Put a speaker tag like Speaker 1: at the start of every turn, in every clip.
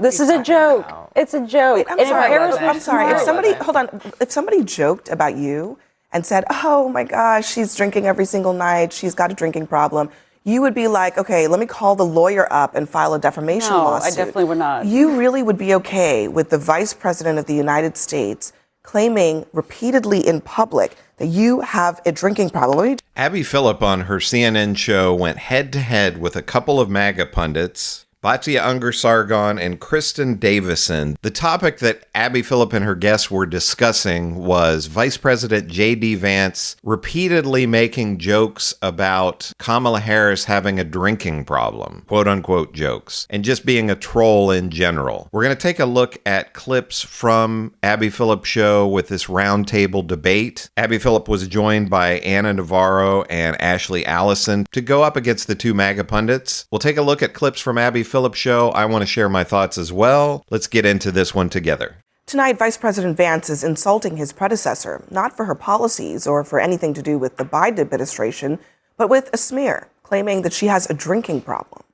Speaker 1: This is a joke. It's a joke.
Speaker 2: Wait, I'm sorry. If somebody joked about you and said, "Oh my gosh, she's drinking every single night. She's got a drinking problem," you would be like, "Okay, let me call the lawyer up and file a defamation lawsuit."
Speaker 1: No, I definitely would not.
Speaker 2: You really would be okay with the Vice President of the United States claiming repeatedly in public that you have a drinking problem.
Speaker 3: Abby Phillip on her CNN show went head-to-head with a couple of MAGA pundits, Batya Ungar-Sargon and Kristen Davison. The topic that Abby Phillip and her guests were discussing was Vice President JD Vance repeatedly making jokes about Kamala Harris having a drinking problem, quote-unquote jokes, and just being a troll in general. We're going to take a look at clips from Abby Phillip's show with this roundtable debate. Abby Phillip was joined by Anna Navarro and Ashley Allison to go up against the two MAGA pundits. We'll take a look at clips from Abby Phillip's show. I want to share my thoughts as well. Let's get into this one together.
Speaker 2: Tonight, Vice President Vance is insulting his predecessor, not for her policies or for anything to do with the Biden administration, but with a smear, claiming that she has a drinking problem.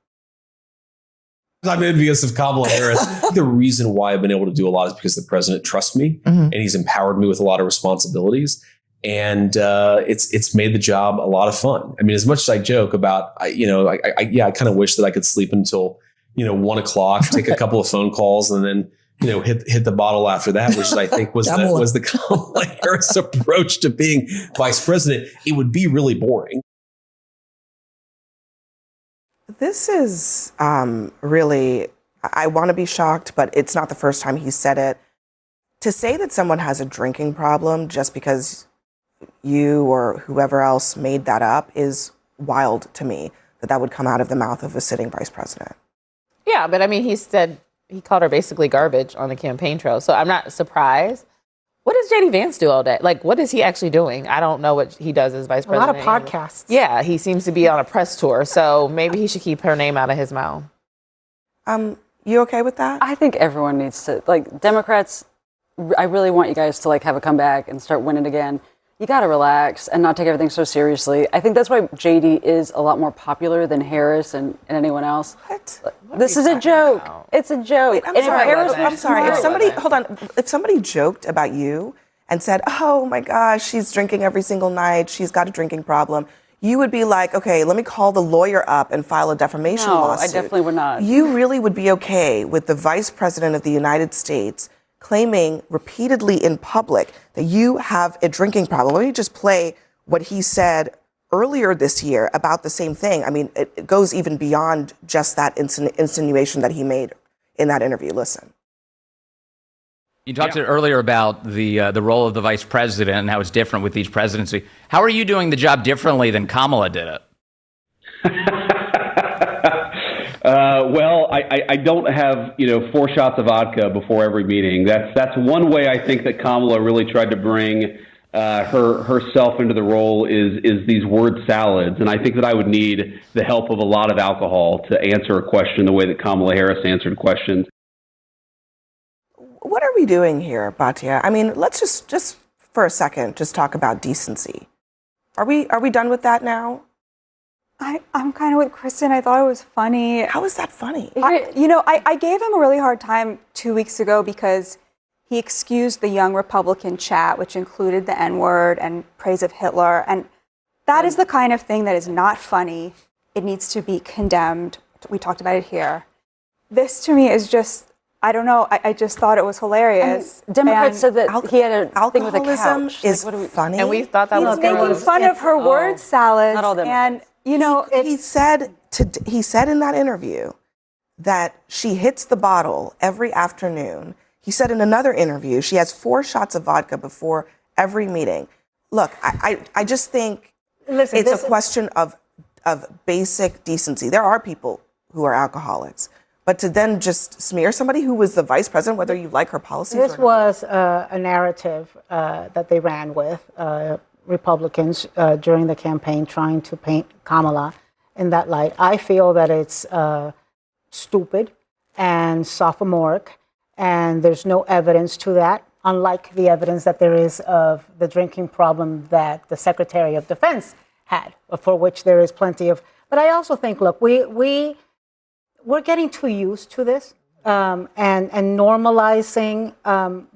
Speaker 4: I'm envious of Kamala Harris. The reason why I've been able to do a lot is because the president trusts me and he's empowered me with a lot of responsibilities. And it's made the job a lot of fun. I mean, as much as I joke about, I kind of wish that I could sleep until 1 o'clock, take a couple of phone calls, and then hit the bottle after that, which I think was the Kamala Harris approach to being vice president. It would be really boring.
Speaker 2: This is really, I want to be shocked, but it's not the first time he said it. To say that someone has a drinking problem just because you or whoever else made that up is wild to me, that would come out of the mouth of a sitting vice president.
Speaker 5: Yeah, but I mean, he called her basically garbage on the campaign trail. So I'm not surprised. What does JD Vance do all day? Like, what is he actually doing? I don't know what he does as vice president.
Speaker 6: A lot of podcasts.
Speaker 5: Yeah, he seems to be on a press tour. So maybe he should keep her name out of his mouth.
Speaker 2: You okay with that?
Speaker 1: I think everyone needs to, Democrats, I really want you guys to have a comeback and start winning again. You got to relax and not take everything so seriously. I think that's why JD is a lot more popular than Harris and anyone else.
Speaker 2: What
Speaker 1: this is a joke.
Speaker 5: About?
Speaker 1: It's a joke.
Speaker 2: Wait, I'm sorry. If somebody joked about you and said, "Oh my gosh, she's drinking every single night. She's got a drinking problem," you would be like, "Okay, let me call the lawyer up and file a defamation lawsuit."
Speaker 1: No, I definitely would not.
Speaker 2: You really would be okay with the Vice President of the United States claiming repeatedly in public that you have a drinking problem. Let me just play what he said earlier this year about the same thing. I mean, it goes even beyond just that insinuation that he made in that interview. Listen.
Speaker 7: You talked earlier about the role of the vice president and how it's different with each presidency. How are you doing the job differently than Kamala did it?
Speaker 8: Well, I don't have 4 shots of vodka before every meeting. That's one way I think that Kamala really tried to bring herself into the role is these word salads, and I think that I would need the help of a lot of alcohol to answer a question the way that Kamala Harris answered questions.
Speaker 2: What are we doing here, Batya? I mean, let's just for a second just talk about decency. Are we done with that now?
Speaker 6: I'm kind of with Kristen. I thought it was funny.
Speaker 2: How is that funny?
Speaker 6: I gave him a really hard time 2 weeks ago because he excused the young Republican chat, which included the N-word and praise of Hitler. And that is the kind of thing that is not funny. It needs to be condemned. We talked about it here. This to me is just, I don't know. I just thought it was hilarious.
Speaker 1: Democrats said that he had a thing with a couch.
Speaker 2: Is funny.
Speaker 5: And we thought that was
Speaker 6: making fun of her word salads.
Speaker 1: Not all Democrats.
Speaker 6: And
Speaker 2: he said in that interview that she hits the bottle every afternoon. He said in another interview she has 4 shots of vodka before every meeting. Look, I just think it's a question of basic decency. There are people who are alcoholics, but to then just smear somebody who was the vice president, whether you like her policies or not.
Speaker 9: This was a narrative that they ran with. Republicans during the campaign trying to paint Kamala in that light. I feel that it's stupid and sophomoric, and there's no evidence to that, unlike the evidence that there is of the drinking problem that the Secretary of Defense had, for which there is plenty of. But I also think, look, we're getting too used to this. and normalizing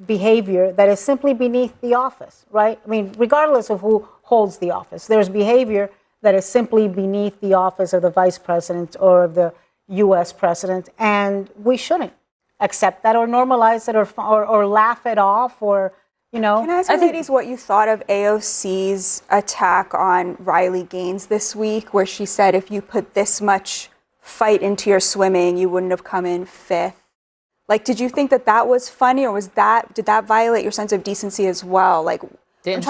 Speaker 9: behavior that is simply beneath the office, right? I mean, regardless of who holds the office, there's behavior that is simply beneath the office of the vice president or of the U.S. president, and we shouldn't accept that or normalize it or laugh it off or, you know.
Speaker 6: Can I ask you, ladies, what you thought of AOC's attack on Riley Gaines this week, where she said if you put this much fight into your swimming, you wouldn't have come in fifth? Like, did you think that was funny, or did that violate your sense of decency as well? Like,
Speaker 5: Didn't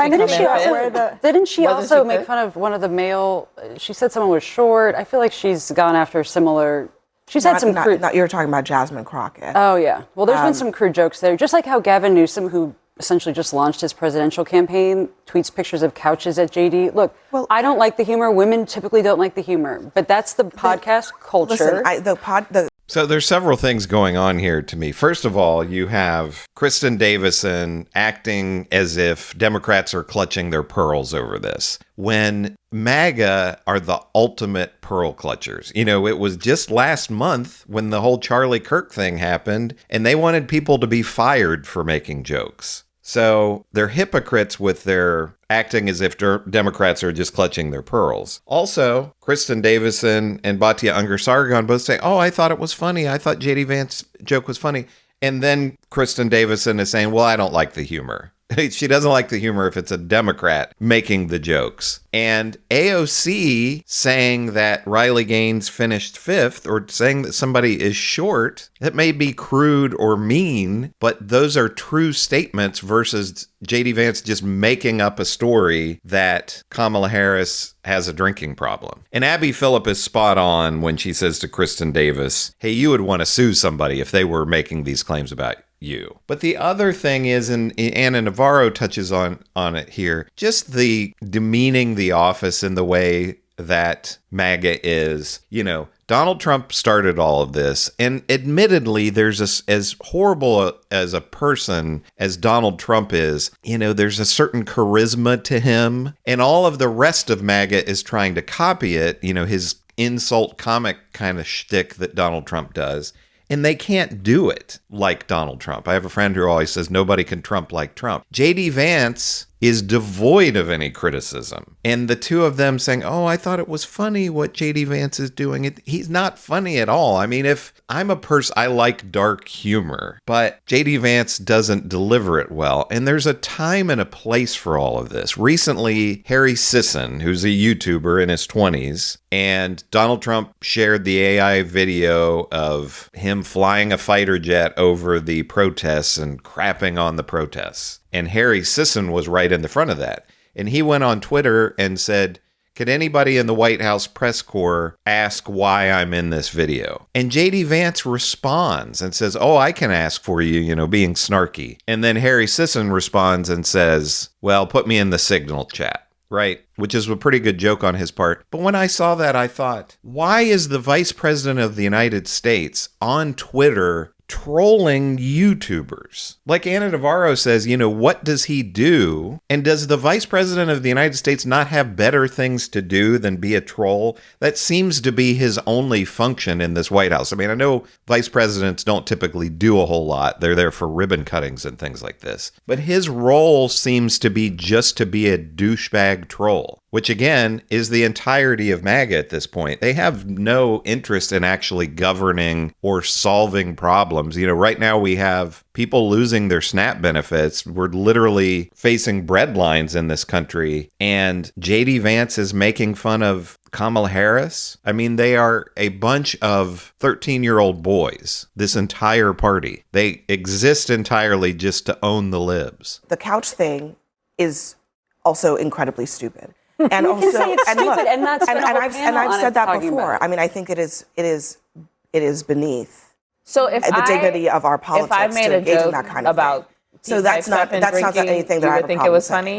Speaker 6: she
Speaker 1: also make fun of one of the male? She said someone was short. I feel like she's gone after similar. She's had some crude.
Speaker 2: You're talking about Jasmine Crockett.
Speaker 1: Oh yeah. Well, there's been some crude jokes there. Just like how Gavin Newsom, who essentially just launched his presidential campaign, tweets pictures of couches at JD. Look, I don't like the humor. Women typically don't like the humor, but that's the podcast culture.
Speaker 2: Listen,
Speaker 3: So there's several things going on here to me. First of all, you have Kristen Davison acting as if Democrats are clutching their pearls over this, when MAGA are the ultimate pearl clutchers. You know, it was just last month when the whole Charlie Kirk thing happened, and they wanted people to be fired for making jokes. So they're hypocrites with their acting as if Democrats are just clutching their pearls. Also, Kristen Davison and Batya Ungar-Sargon both say, oh, I thought it was funny. I thought JD Vance's joke was funny. And then Kristen Davison is saying, well, I don't like the humor. She doesn't like the humor if it's a Democrat making the jokes. And AOC saying that Riley Gaines finished fifth, or saying that somebody is short, that may be crude or mean, but those are true statements versus JD Vance just making up a story that Kamala Harris has a drinking problem. And Abby Phillip is spot on when she says to Kristen Davis, hey, you would want to sue somebody if they were making these claims about you. But the other thing is, and Anna Navarro touches on it here, just the demeaning the office in the way that MAGA is. You know, Donald Trump started all of this, and admittedly, there's as horrible as a person as Donald Trump is, you know, there's a certain charisma to him, and all of the rest of MAGA is trying to copy it, you know, his insult comic kind of shtick that Donald Trump does. And they can't do it like Donald Trump. I have a friend who always says nobody can Trump like Trump. JD Vance is devoid of any criticism. And the two of them saying, oh, I thought it was funny what JD Vance is doing. He's not funny at all. I mean, if I'm a person, I like dark humor, but JD Vance doesn't deliver it well. And there's a time and a place for all of this. Recently, Harry Sisson, who's a YouTuber in his 20s, and Donald Trump shared the AI video of him flying a fighter jet over the protests and crapping on the protests. And Harry Sisson was right in the front of that. And he went on Twitter and said, could anybody in the White House press corps ask why I'm in this video? And JD Vance responds and says, oh, I can ask for you, you know, being snarky. And then Harry Sisson responds and says, well, put me in the Signal chat. Right, which is a pretty good joke on his part. But when I saw that, I thought, why is the Vice President of the United States on Twitter trolling YouTubers? Like Anna Navarro says, you know, what does he do? And does the Vice President of the United States not have better things to do than be a troll? That seems to be his only function in this White House. I mean, I know vice presidents don't typically do a whole lot. They're there for ribbon cuttings and things like this. But his role seems to be just to be a douchebag troll, which again is the entirety of MAGA at this point. They have no interest in actually governing or solving problems. You know, right now we have people losing their SNAP benefits. We're literally facing bread lines in this country. And JD Vance is making fun of Kamala Harris. I mean, they are a bunch of 13-year-old boys, this entire party. They exist entirely just to own the libs.
Speaker 2: The couch thing is also incredibly stupid. And
Speaker 1: You can say it's
Speaker 2: and
Speaker 1: stupid,
Speaker 2: look,
Speaker 1: and that's been a whole
Speaker 2: I've
Speaker 1: panel on
Speaker 2: said
Speaker 1: it
Speaker 2: that
Speaker 1: talking
Speaker 2: before.
Speaker 1: about it.
Speaker 2: I mean, I think it is beneath
Speaker 5: So if
Speaker 2: the dignity of our politics
Speaker 5: if I made
Speaker 2: to
Speaker 5: a
Speaker 2: engage
Speaker 5: joke
Speaker 2: in that kind of
Speaker 5: about
Speaker 2: thing. So that's not anything that I
Speaker 5: would
Speaker 2: have a
Speaker 5: think it
Speaker 2: problem
Speaker 5: was
Speaker 2: saying.
Speaker 5: funny.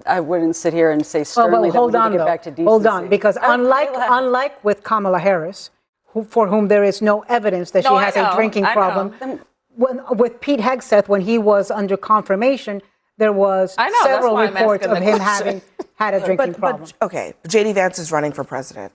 Speaker 1: I wouldn't sit here and say
Speaker 9: Well,
Speaker 1: sternly
Speaker 9: hold
Speaker 1: that we
Speaker 9: on
Speaker 1: need to
Speaker 9: though.
Speaker 1: get back to decency.
Speaker 9: Hold on, because unlike with Kamala Harris, for whom there is no evidence that she has a drinking problem, with Pete Hegseth, when he was under confirmation, there was several reports of him had a drinking problem.
Speaker 2: Okay, JD Vance is running for president,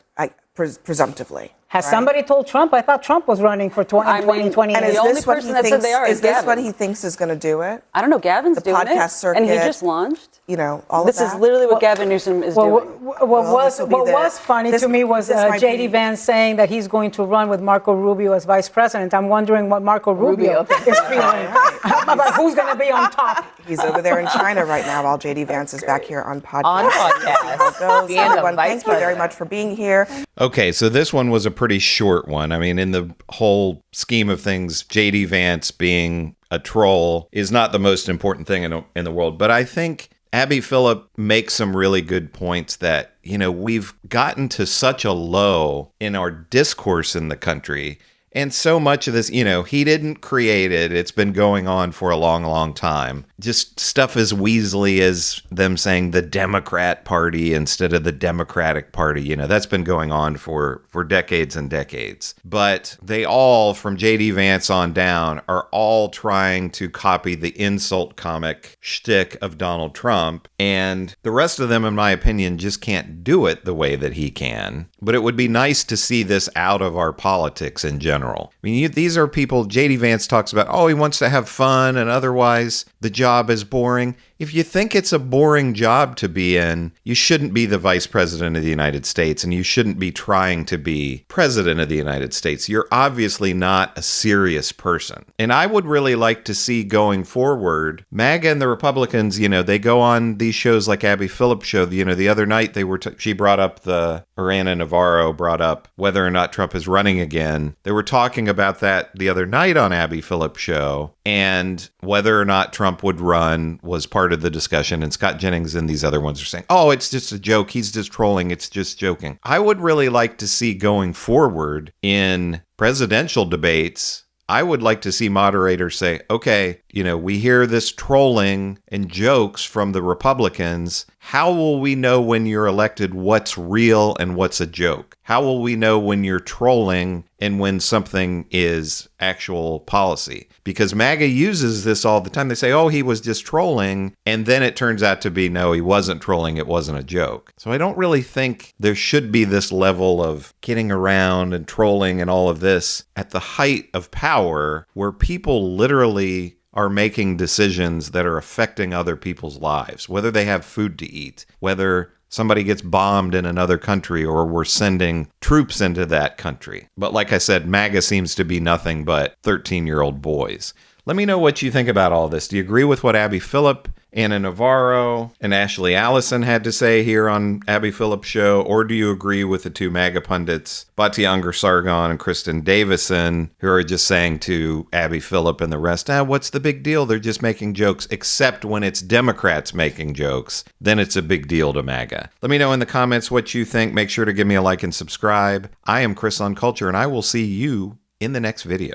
Speaker 2: presumptively.
Speaker 9: Has somebody told Trump? I thought Trump was running for 2020.
Speaker 2: And is
Speaker 1: The only
Speaker 2: this what
Speaker 1: person
Speaker 2: he
Speaker 1: that said
Speaker 2: thinks?
Speaker 1: they are
Speaker 2: Is
Speaker 1: is
Speaker 2: this
Speaker 1: Gavin.
Speaker 2: what he thinks is going to do it?
Speaker 1: I don't know. Gavin's doing it.
Speaker 2: podcast circuit,
Speaker 1: and he just launched.
Speaker 2: You know, all
Speaker 1: This
Speaker 2: of that.
Speaker 1: is literally what Gavin Newsom is doing.
Speaker 9: What was funny to me was JD Vance saying that he's going to run with Marco Rubio as vice president. I'm wondering what Marco Rubio is feeling about who's going to be on top.
Speaker 2: He's over there in China right now while JD Vance is back here on podcast.
Speaker 5: On podcast.
Speaker 2: So everyone, thank you very much for being here.
Speaker 3: Okay, so this one was a pretty short one. I mean, in the whole scheme of things, JD Vance being a troll is not the most important thing in the world. But I think Abby Phillip makes some really good points that, you know, we've gotten to such a low in our discourse in the country. And so much of this, you know, he didn't create it. It's been going on for a long, long time. Just stuff as weaselly as them saying the Democrat Party instead of the Democratic Party. You know, that's been going on for decades and decades. But they all, from JD Vance on down, are all trying to copy the insult comic shtick of Donald Trump. And the rest of them, in my opinion, just can't do it the way that he can. But it would be nice to see this out of our politics in general. I mean, these are people, JD Vance talks about, oh, he wants to have fun and otherwise the job is boring. If you think it's a boring job to be in, you shouldn't be the vice president of the United States and you shouldn't be trying to be president of the United States. You're obviously not a serious person. And I would really like to see going forward, MAGA and the Republicans, you know, they go on these shows like Abby Phillip show. You know, the other night she brought up Ana Navarro brought up whether or not Trump is running again. They were talking about that the other night on Abby Phillip show, and whether or not Trump would run was part of the discussion. And Scott Jennings and these other ones are saying, oh, it's just a joke. He's just trolling. It's just joking. I would really like to see going forward in presidential debates, I would like to see moderators say, okay, you know, we hear this trolling and jokes from the Republicans. How will we know when you're elected what's real and what's a joke? How will we know when you're trolling and when something is actual policy? Because MAGA uses this all the time. They say, oh, he was just trolling. And then it turns out to be, no, he wasn't trolling. It wasn't a joke. So I don't really think there should be this level of kidding around and trolling and all of this at the height of power where people literally are making decisions that are affecting other people's lives, whether they have food to eat, whether somebody gets bombed in another country or we're sending troops into that country. But like I said, MAGA seems to be nothing but 13-year-old boys. Let me know what you think about all this. Do you agree with what Abby Phillip, Ana Navarro, and Ashley Allison had to say here on Abby Phillip's show? Or do you agree with the two MAGA pundits, Batya Ungar-Sargon and Kristen Davison, who are just saying to Abby Phillip and the rest, what's the big deal? They're just making jokes, except when it's Democrats making jokes. Then it's a big deal to MAGA. Let me know in the comments what you think. Make sure to give me a like and subscribe. I am Chris on Culture, and I will see you in the next video.